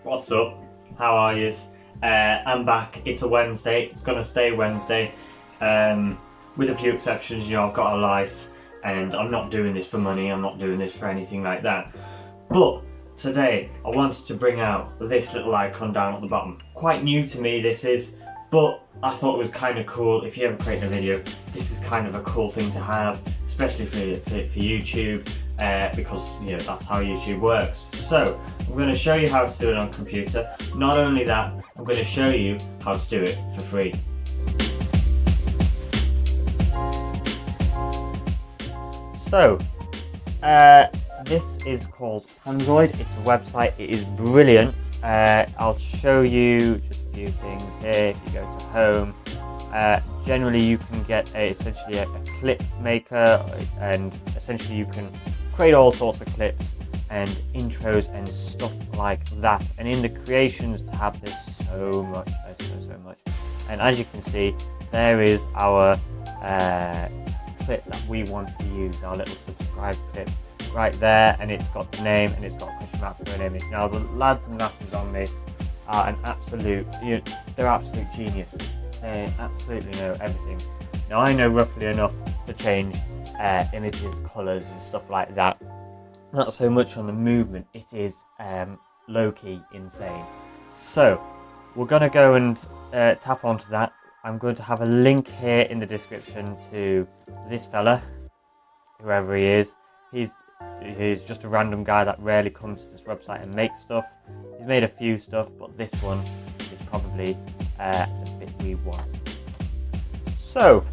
What's up? How are yous? I'm back. It's a Wednesday. It's gonna stay Wednesday. With a few exceptions, I've got a life, and I'm not doing this for money. I'm not doing this for anything like that. But today, I wanted to bring out this little icon down at the bottom. Quite new to me, this is, but I thought it was kind of cool. If you ever create a video, this is kind of a cool thing to have, especially for YouTube. Because that's how YouTube works. So I'm going to show you how to do it on computer. Not only that, I'm going to show you how to do it for free. So this is called Panzoid. It's a website. It is brilliant. I'll show you just a few things here. If you go to home, generally you can get essentially a clip maker, and essentially you can create all sorts of clips and intros and stuff like that. And in the creations tab, there's so much. And as you can see, there is our clip that we want to use, our little subscribe clip right there, and it's got the name and it's got a question mark for an image. Now the lads and lasses on this are an absolute, they're absolute geniuses. They absolutely know everything. Now I know roughly enough to change images, colours and stuff like that. Not so much on the movement. It is low-key insane. So we're going to go and tap onto that. I'm going to have a link here in the description to this fella, whoever he is. He's just a random guy that rarely comes to this website and makes stuff. He's made a few stuff, but this one is probably the bit we want. So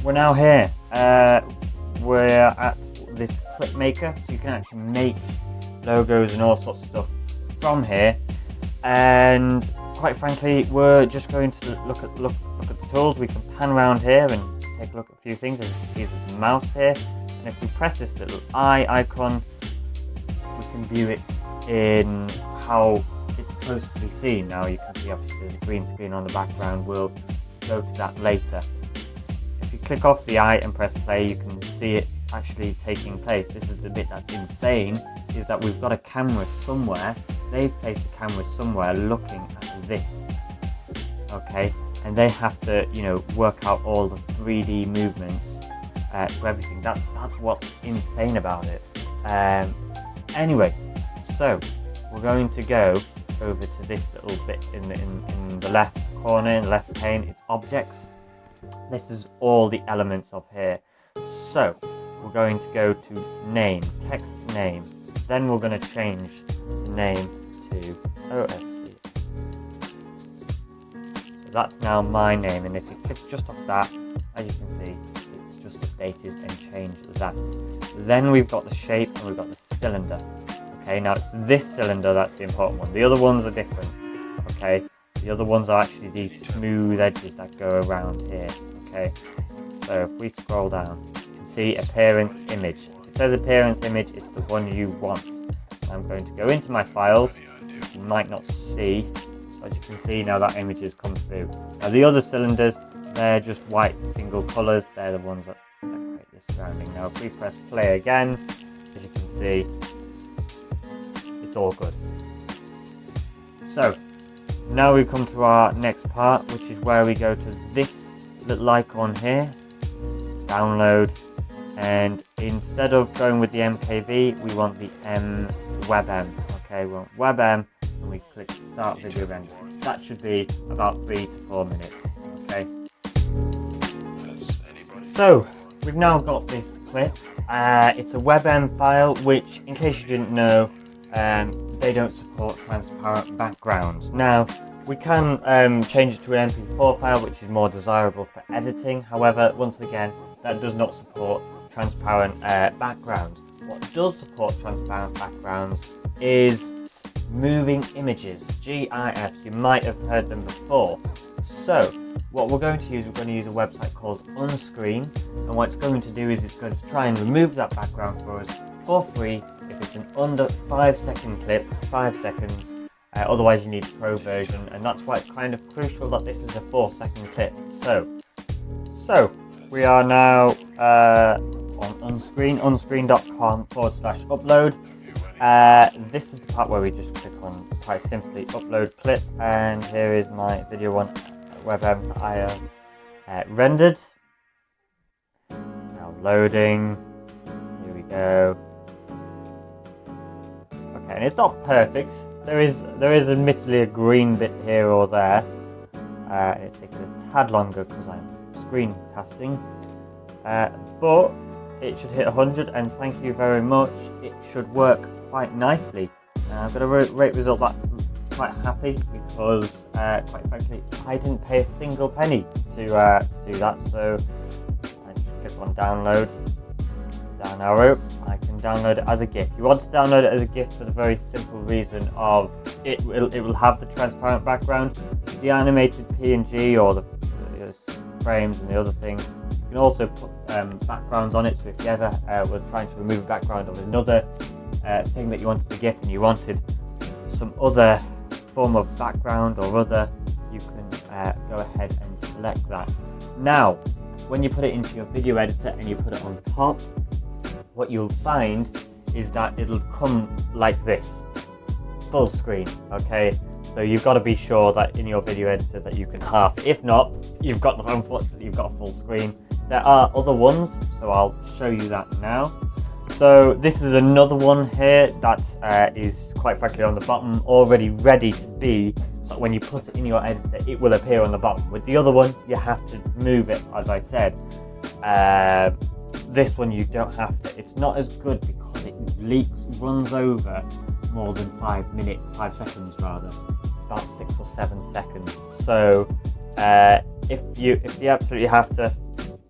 we're now here. We're at this clip maker, so you can actually make logos and all sorts of stuff from here. And quite frankly, we're just going to look at the tools. We can pan around here and take a look at a few things. As you can see, there's a mouse here, and if we press this little eye icon, we can view it in how it's supposed to be seen. Now you can see obviously there's a green screen on the background. We'll go to that later. If you click off the eye and press play, you can see it actually taking place. This is the bit that's insane, is that we've got a camera somewhere. They've placed a camera somewhere looking at this, okay, and they have to work out all the 3D movements for everything. That's what's insane about it. Anyway, so we're going to go over to this little bit in the left corner, in the left pane. It's objects. This is all the elements of here. So we're going to go to name, text name. Then we're going to change the name to OSC. So that's now my name, and if you click just off that, as you can see, it's just updated and changed that. Then we've got the shape and we've got the cylinder. Okay, now it's this cylinder that's the important one. The other ones are different. Okay, the other ones are actually these smooth edges that go around here. Okay, so if we scroll down, you can see appearance image. If it says appearance image, it's the one you want. I'm going to go into my files. You might not see, as you can see now that image has come through. Now the other cylinders, they're just white single colours. They're the ones that create this surrounding. Now if we press play again, as you can see, it's all good. So now we come to our next part, which is where we go to this little icon here, download, and instead of going with the MKV, we want the WebM. Okay, we want WebM, and we click start video rendering. That should be about 3 to 4 minutes. Okay. So we've now got this clip. It's a WebM file, which, in case you didn't know, they don't support transparent backgrounds. Now we can change it to an MP4 file, which is more desirable for editing. However, once again, that does not support transparent backgrounds. What does support transparent backgrounds is moving images, GIFs. You might have heard them before. So what we're going to use a website called OnScreen, and what it's going to do is it's going to try and remove that background for us for free if it's an under 5-second clip, 5 seconds. Otherwise you need a pro version, and that's why it's kind of crucial that this is a 4-second clip. So we are now on OnScreen, onscreen.com/upload. This is the part where we just click on quite simply upload clip, and here is my video one webm that I have rendered. Now loading. Here we go. Okay, and it's not perfect. There is admittedly a green bit here or there. It's taking a tad longer because I'm screencasting. But it should hit 100, and thank you very much. It should work quite nicely. I've got a rate result that I'm quite happy because, quite frankly, I didn't pay a single penny to do that. So I just click on download, down arrow. I can download it as a GIF. You want to download it as a GIF for the very simple reason of it will have the transparent background. The animated PNG or the frames and the other things. You can also put backgrounds on it, so if you ever were trying to remove a background of another thing that you wanted to GIF and you wanted some other form of background or other, you can go ahead and select that. Now, when you put it into your video editor and you put it on top, what you'll find is that it'll come like this, full screen, okay? So you've got to be sure that in your video editor that you can half. If not, you've got a full screen. There are other ones, so I'll show you that now. So this is another one here that is quite frankly on the bottom, already ready to be. So when you put it in your editor, it will appear on the bottom. With the other one, you have to move it, as I said. This one you don't have to. It's not as good because it runs over more than 5 seconds rather. About 6 or 7 seconds. So if you absolutely have to,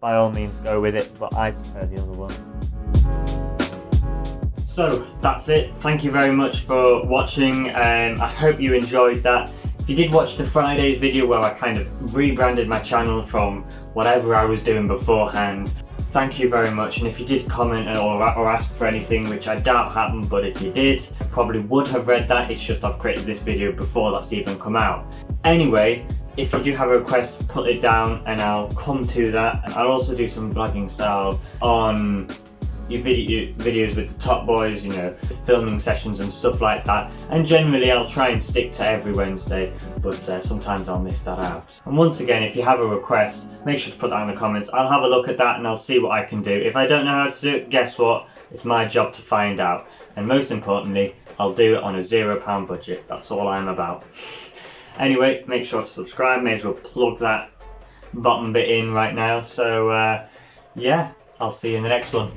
by all means go with it, but I prefer the other one. So that's it. Thank you very much for watching. I hope you enjoyed that. If you did watch the Friday's video where I kind of rebranded my channel from whatever I was doing beforehand, thank you very much. And if you did comment or ask for anything, which I doubt happened, but if you did, I probably would have read that. It's just I've created this video before that's even come out. Anyway, if you do have a request, put it down and I'll come to that. And I'll also do some vlogging style on your videos with the Top Boys, you know, filming sessions and stuff like that. And generally I'll try and stick to every Wednesday, but sometimes I'll miss that out. And once again, if you have a request, make sure to put that in the comments. I'll have a look at that and I'll see what I can do. If I don't know how to do it, guess what? It's my job to find out. And most importantly, I'll do it on a £0 budget. That's all I'm about. Anyway, make sure to subscribe. May as well plug that bottom bit in right now. So yeah, I'll see you in the next one.